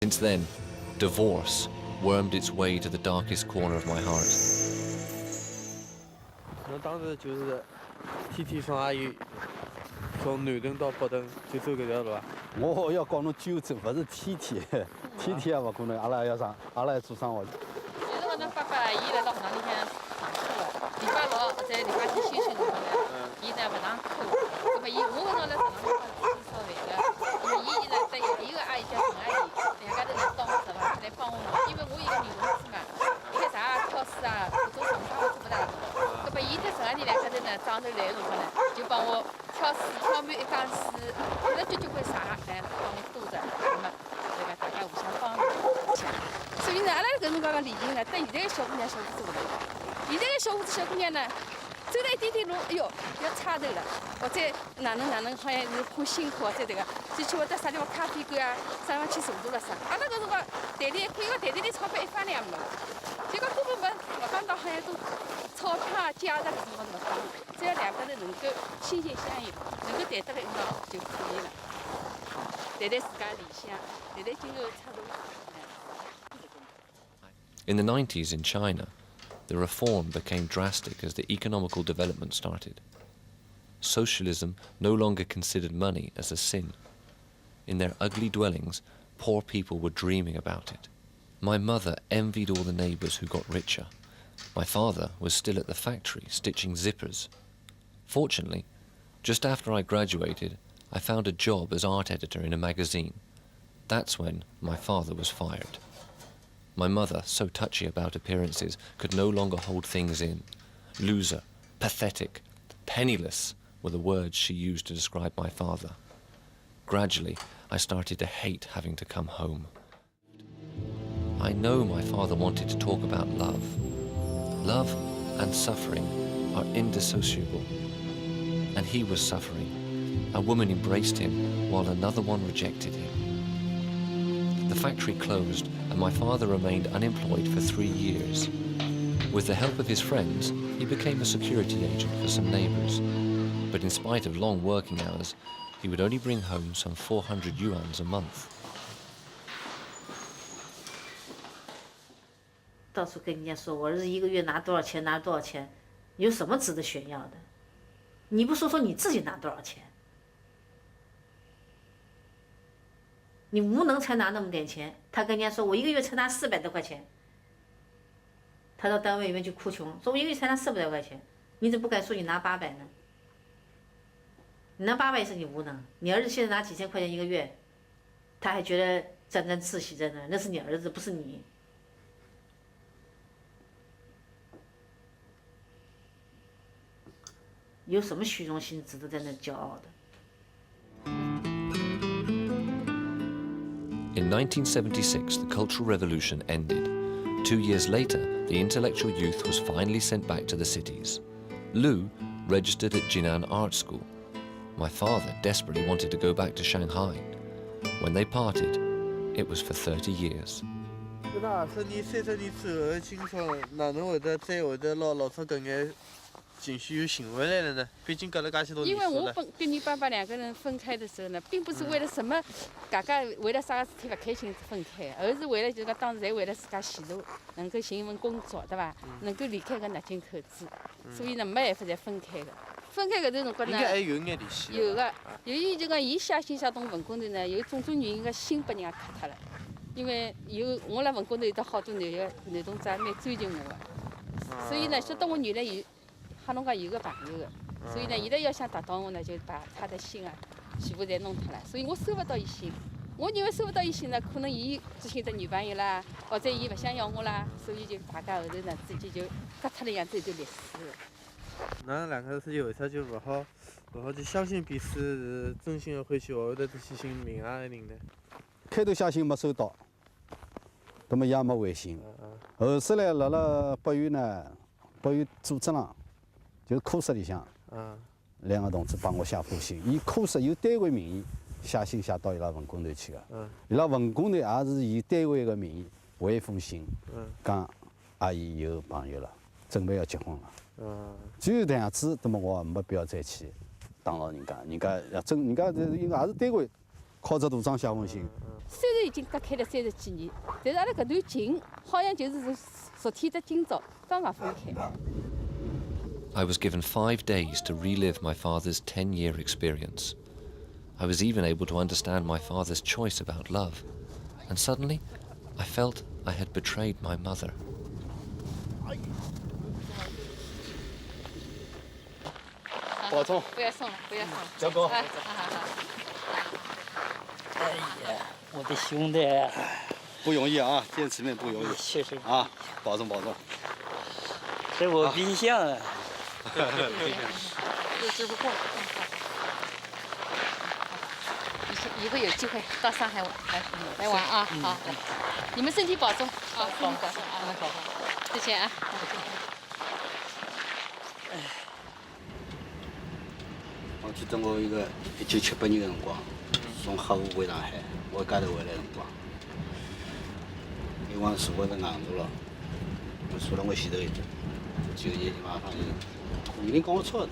Since then, divorce wormed its way to the darkest corner of my heart. 那当时就是天天送阿姨从南屯到北屯就走搿条路啊。我要讲侬就走，勿是天天，天天也勿可能。阿拉要上，阿拉要做生活。有辰光那爸爸伊来到学堂里向上课了，礼拜六或者礼拜天休息辰光呢，伊呢勿上课，葛末伊我搿辰光辣食堂里向吃烧饭个，葛末伊呢对还有个阿姨叫陈阿姨，两家头呢到我食堂来帮我忙，因为我一个女同志嘛，开啥超市啊，搿种辰光我做勿大。葛末伊在陈阿姨两家头呢早头来个辰光呢，就帮我挑水，挑满一缸水，搿了交关茶，哎，帮我多着，葛末对伐？大家互相帮助一下。所以呢，阿拉搿辰光个理性呢，对现在个小姑娘、小伙子勿同。现在个小伙子、小姑娘呢，走了一点点路，哎哟，要差头了，或者哪能，好像是怕辛苦或者迭个，就去会得啥地方咖啡馆啊，啥地方去坐坐了啥。阿拉搿辰光袋里一看，因为袋里钞票一分两没了，结果根本勿讲到好像都钞票啊、价值搿种物事勿讲，只要两家头能够心心相印，能够谈得来一道就可以了。谈谈自家理想，谈谈今后出路。 In the 90s in China, the reform became drastic as the economical development started. Socialism no longer considered money as a sin. In their ugly dwellings, poor people were dreaming about it. My mother envied all the neighbours who got richer. My father was still at the factory stitching zippers. Fortunately, just after I graduated, I found a job as art editor in a magazine. That's when my father was fired. My mother, so touchy about appearances, could no longer hold things in. Loser, pathetic, penniless were the words she used to describe my father. Gradually, I started to hate having to come home. I know my father wanted to talk about love. Love and suffering are indissociable. And he was suffering. A woman embraced him while another one rejected him. The factory closed and my father remained unemployed for 3 years. With the help of his friends, he became a security agent for some neighbours. But in spite of long working hours, he would only bring home some 400 yuans a month. 到处跟人家说我儿子一个月拿多少钱，拿多少钱，有什么值得炫耀的？你不说说你自己拿多少钱？你无能才拿那么点钱，他跟人家说我一个月才拿400多块钱。他到单位里面去哭穷，说我一个月才拿400多块钱，你怎么不敢说你拿800呢？你拿800也是你无能，你儿子现在拿几千块钱一个月，他还觉得沾沾自喜在那，那是你儿子，不是你。有什么虚荣心值得在那骄傲的？ In 1976, the Cultural Revolution ended. 2 years later, the intellectual youth was finally sent back to the cities. Lu registered at Jinan Art School. My father desperately wanted to go back to Shanghai. When they parted, it was for 30 years. 搿大20年、30年之后的青春，哪能会得再会得老早搿眼情绪又寻回来了呢？毕竟隔了介许多年数了。因为我跟你爸爸两个人分开的时候呢，并不是为了什么，大家为了啥个事体不开心分开，而是为了就是讲当时侪为了自家前途，能够寻一份工作，对伐？能够离开搿南京口子，所以呢没办法才分开的。分开搿段辰光呢，应该还有眼联系。有个，由于就讲伊写信写到文工头呢，有种种原因个心拨人家磕脱了。因为有我辣文工头有得好多男同志也蛮追求我个，所以呢，晓得我原来有。 哈侬讲有个朋友的，所以呢，现在要想达到我呢，就把他的心啊，全部侪弄脱了。所以我收不到伊心，我认为收不到伊心呢，可能伊只寻只女朋友啦，或者伊勿想要我啦，所以就大家后头呢之间就割脱了样子，一段历史。那两个事情为啥就勿好去相信彼此是真心的欢喜，后头再去寻另外个人呢？开头写信没收到，那么也没回信。后首来辣辣北院呢，北院组织上。 就是科室里向，两个同志帮我写封信，以科室有单位名义写信写到伊拉文工头去个，伊拉文工头也是以单位个名义回一封信，讲阿姨有朋友了，准备要结婚了。只有这样子，那么我没必要再去打扰人家，人家要真，人家应该也是单位靠着图章写封信，虽然已经隔开了30几年，但是阿拉搿段情好像就是昨天的今朝刚刚分开。 I was given 5 days to relive my father's 10-year experience. I was even able to understand my father's choice about love. And suddenly, I felt I had betrayed my mother. 保重，不要送了，不要送了。小狗。哎，好好好。哎呀，我的兄弟，不容易啊，见此面不容易确实，啊，保重保重。这我冰箱啊。有支付宝。以后有机会到上海来玩啊！好，你们身体保重啊，身体保重啊！好，再见啊！我记得我一个1978年的辰光，从黑河回上海，我一家头回来的辰光，一往坐在硬座了，我坐了我前头一只，就伊马上就，年龄跟我差不多，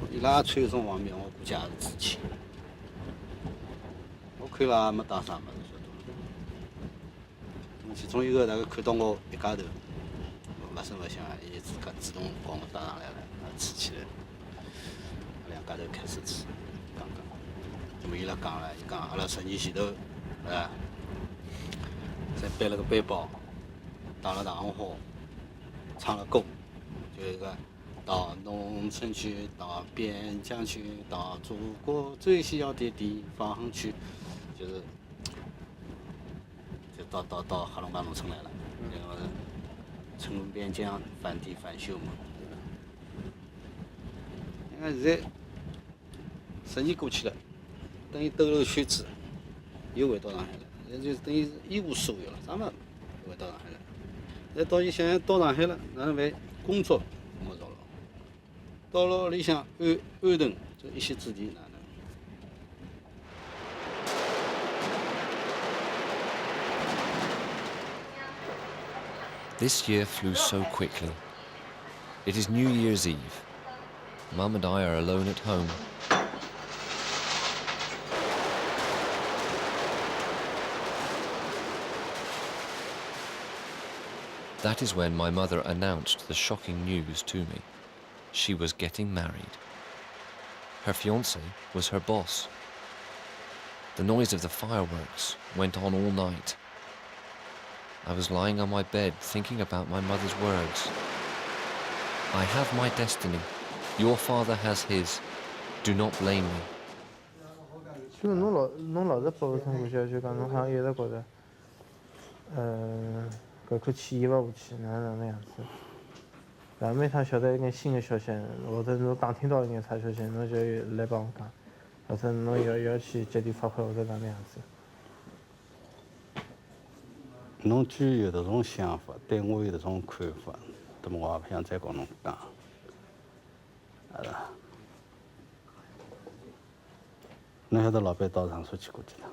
伊拉穿一种黄棉，我估计也是知青。我看伊拉也没带啥物事，晓得伐？其中一个大概看到我一家头，勿声勿响，伊自家主动帮我带上来了，吃起来了。 两家头开始吃，讲，那么伊拉讲了，伊讲阿拉10年前头，侪背了个背包，打了大红花，唱了歌，就一个到农村去，到边疆去，到祖国最需要的地方去，就是就到黑龙江农村来了，然后村边疆反帝反修嘛。你看现在。 10年过去了，等于兜了个圈子，又回到上海了。那就等于是一无所有了，啥么回到上海了。再到你想想到上海了，哪能办？工作没着了，到了屋里向安顿，就一席之地哪能？ This year flew so quickly. It is New Year's Eve. Mum and I are alone at home. That is when my mother announced the shocking news to me. She was getting married. Her fiancé was her boss. The noise of the fireworks went on all night. I was lying on my bed thinking about my mother's words. I have my destiny. Your father has his. Do not blame me. 就侬老是拨勿通过去，就讲侬好像一直觉着，搿口气咽勿下去，哪能样子？然后每趟晓得一眼新的消息，或者侬打听到一眼啥消息，侬就来帮我讲，或者侬要去接电发快，或者哪能样子？侬居然有这种想法，对我有这种看法，那么我也不想再跟侬讲，侬晓得老板到长沙去过去的？